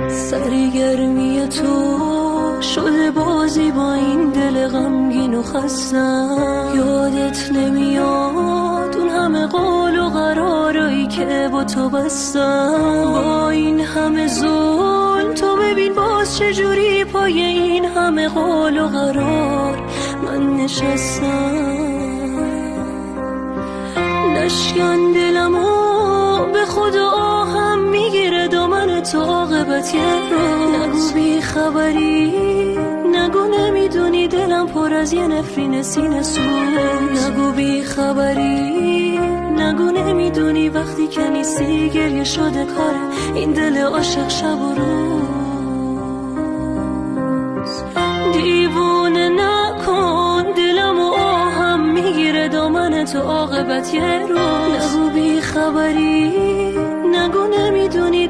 سرگرمی تو شده بازی با این دل غمگین و خستم. یادت نمیاد اون همه قول و قرارایی که با تو بستم. با این همه ظلم تو ببین باز چجوری پای این همه قول و قرار من نشستم. نشکن دلمو به خدا آهم میگیره دامن تو عاقبت یه روز. نگو بی خبری، نگو نمیدونی دلم پر از یه نفرین سینه سوز. نگو بی خبری، نگو نمیدونی وقتی که نیستی گریه شده کار این دل عاشق شب و روز. دیوونه نکن دلمو آهم میگیره دامن تو عاقبت یه روز. نگو بی خبری، نگو نمیدونی